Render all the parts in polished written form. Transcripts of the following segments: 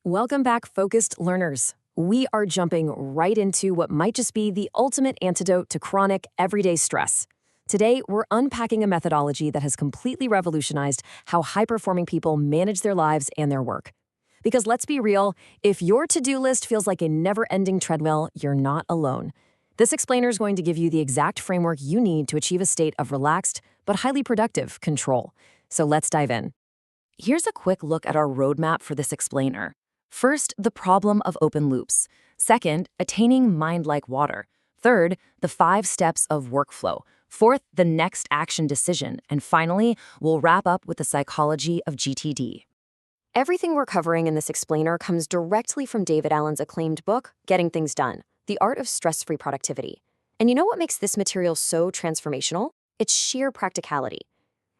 Welcome back, focused learners. We are jumping right into what might just be the ultimate antidote to chronic, everyday stress. Today, we're unpacking a methodology that has completely revolutionized how high-performing people manage their lives and their work. Because let's be real, if your to-do list feels like a never-ending treadmill, you're not alone. This explainer is going to give you the exact framework you need to achieve a state of relaxed, but highly productive control. So let's dive in. Here's a quick look at our roadmap for this explainer. First, the problem of open loops. Second, attaining mind like water. Third, the 5 steps of workflow. Fourth, the next action decision. And finally, we'll wrap up with the psychology of GTD. Everything we're covering in this explainer comes directly from David Allen's acclaimed book, Getting Things Done: The Art of Stress-Free Productivity. And you know what makes this material so transformational? It's sheer practicality.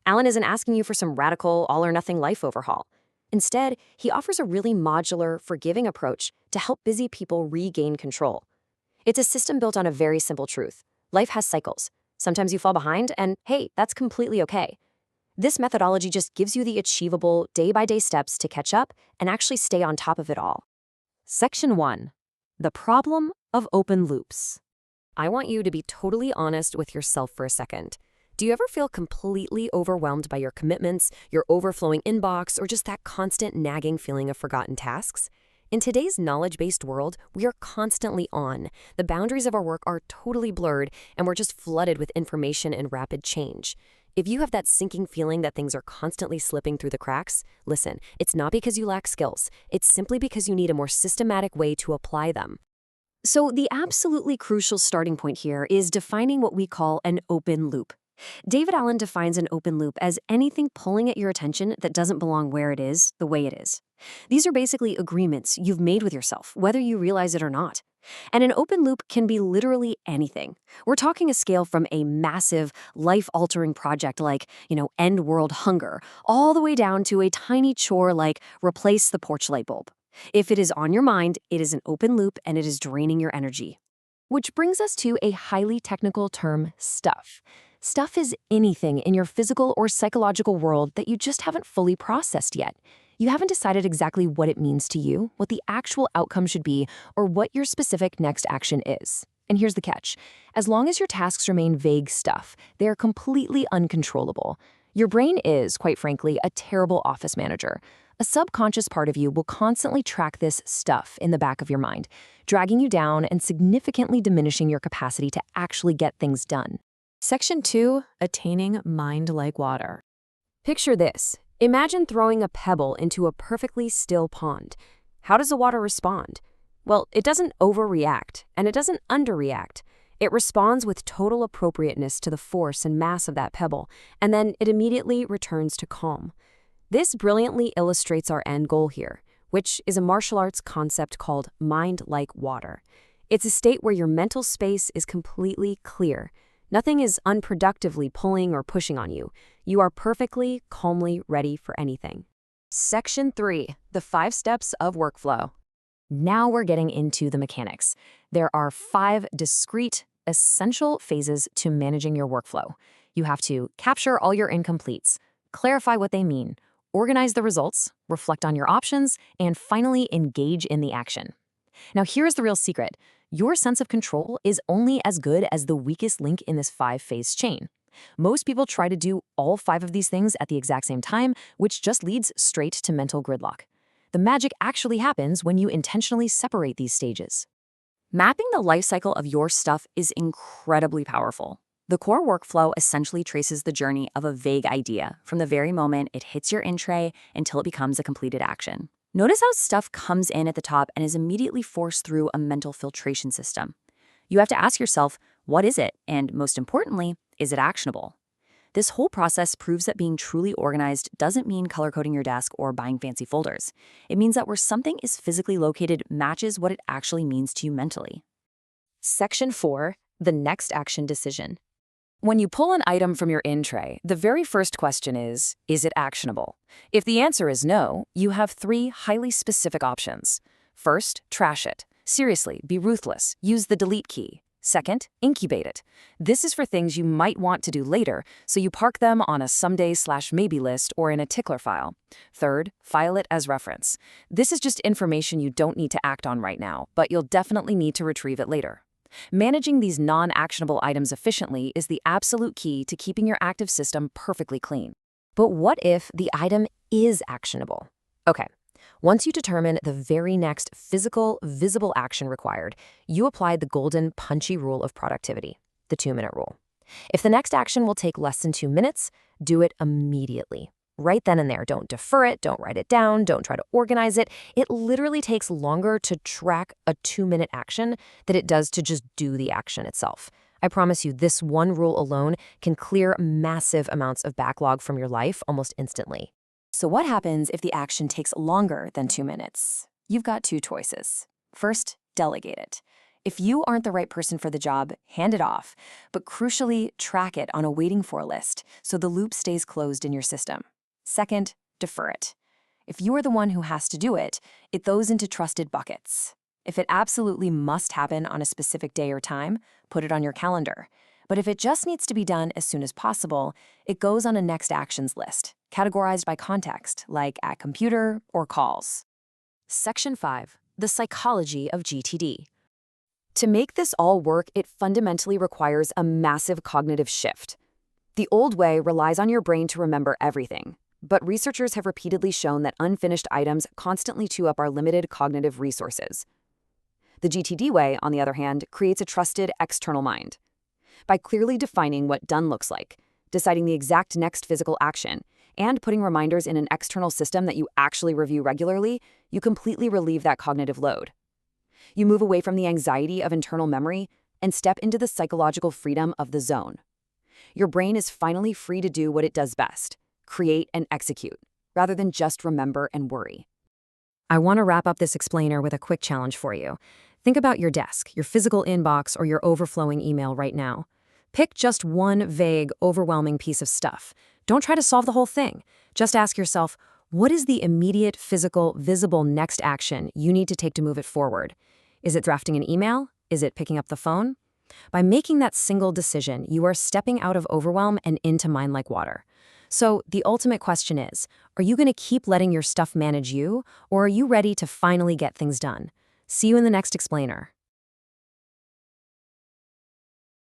Allen isn't asking you for some radical, all-or-nothing life overhaul. Instead, he offers a really modular, forgiving approach to help busy people regain control. It's a system built on a very simple truth. Life has cycles. Sometimes you fall behind, and hey, that's completely okay. This methodology just gives you the achievable, day-by-day steps to catch up and actually stay on top of it all. Section 1. The problem of open loops. I want you to be totally honest with yourself for a second. Do you ever feel completely overwhelmed by your commitments, your overflowing inbox, or just that constant nagging feeling of forgotten tasks? In today's knowledge-based world, we are constantly on. The boundaries of our work are totally blurred, and we're just flooded with information and rapid change. If you have that sinking feeling that things are constantly slipping through the cracks, listen, it's not because you lack skills. It's simply because you need a more systematic way to apply them. So the absolutely crucial starting point here is defining what we call an open loop. David Allen defines an open loop as anything pulling at your attention that doesn't belong where it is, the way it is. These are basically agreements you've made with yourself, whether you realize it or not. And an open loop can be literally anything. We're talking a scale from a massive, life-altering project like, end world hunger, all the way down to a tiny chore like replace the porch light bulb. If it is on your mind, it is an open loop and it is draining your energy. Which brings us to a highly technical term, stuff. Stuff is anything in your physical or psychological world that you just haven't fully processed yet. You haven't decided exactly what it means to you, what the actual outcome should be, or what your specific next action is. And here's the catch. As long as your tasks remain vague stuff, they are completely uncontrollable. Your brain is, quite frankly, a terrible office manager. A subconscious part of you will constantly track this stuff in the back of your mind, dragging you down and significantly diminishing your capacity to actually get things done. Section 2, attaining mind like water. Picture this. Imagine throwing a pebble into a perfectly still pond. How does the water respond? Well, it doesn't overreact, and it doesn't underreact. It responds with total appropriateness to the force and mass of that pebble, and then it immediately returns to calm. This brilliantly illustrates our end goal here, which is a martial arts concept called mind like water. It's a state where your mental space is completely clear. Nothing is unproductively pulling or pushing on you. You are perfectly, calmly ready for anything. Section 3, the 5 steps of workflow. Now we're getting into the mechanics. There are 5 discrete, essential phases to managing your workflow. You have to capture all your incompletes, clarify what they mean, organize the results, reflect on your options, and finally engage in the action. Now here's the real secret. Your sense of control is only as good as the weakest link in this 5-phase chain. Most people try to do all 5 of these things at the exact same time, which just leads straight to mental gridlock. The magic actually happens when you intentionally separate these stages. Mapping the life cycle of your stuff is incredibly powerful. The core workflow essentially traces the journey of a vague idea from the very moment it hits your in tray until it becomes a completed action. Notice how stuff comes in at the top and is immediately forced through a mental filtration system. You have to ask yourself, what is it? And most importantly, is it actionable? This whole process proves that being truly organized doesn't mean color-coding your desk or buying fancy folders. It means that where something is physically located matches what it actually means to you mentally. Section 4, the next action decision. When you pull an item from your in tray, the very first question is it actionable? If the answer is no, you have 3 highly specific options. First, trash it. Seriously, be ruthless. Use the delete key. Second, incubate it. This is for things you might want to do later, so you park them on a someday/maybe list or in a tickler file. Third, file it as reference. This is just information you don't need to act on right now, but you'll definitely need to retrieve it later. Managing these non-actionable items efficiently is the absolute key to keeping your active system perfectly clean. But what if the item is actionable? Okay. Once you determine the very next physical, visible action required, you apply the golden, punchy rule of productivity, the 2-minute rule. If the next action will take less than 2 minutes, do it immediately. Right then and there. Don't defer it, don't write it down, don't try to organize it. It literally takes longer to track a 2-minute action than it does to just do the action itself. I promise you, this one rule alone can clear massive amounts of backlog from your life almost instantly. So what happens if the action takes longer than 2 minutes? You've got 2 choices. First, delegate it. If you aren't the right person for the job, hand it off, but crucially, track it on a waiting for list so the loop stays closed in your system. Second, defer it. If you are the one who has to do it, it goes into trusted buckets. If it absolutely must happen on a specific day or time, put it on your calendar. But if it just needs to be done as soon as possible, it goes on a next actions list, categorized by context, like at computer or calls. Section 5. The psychology of GTD. To make this all work, it fundamentally requires a massive cognitive shift. The old way relies on your brain to remember everything, but researchers have repeatedly shown that unfinished items constantly chew up our limited cognitive resources. The GTD way, on the other hand, creates a trusted external mind. By clearly defining what done looks like, deciding the exact next physical action, and putting reminders in an external system that you actually review regularly, you completely relieve that cognitive load. You move away from the anxiety of internal memory and step into the psychological freedom of the zone. Your brain is finally free to do what it does best, create and execute, rather than just remember and worry. I want to wrap up this explainer with a quick challenge for you. Think about your desk, your physical inbox, or your overflowing email right now. Pick just one vague, overwhelming piece of stuff. Don't try to solve the whole thing. Just ask yourself, what is the immediate, physical, visible next action you need to take to move it forward? Is it drafting an email? Is it picking up the phone? By making that single decision, you are stepping out of overwhelm and into mind like water. So the ultimate question is, are you going to keep letting your stuff manage you, or are you ready to finally get things done? See you in the next explainer.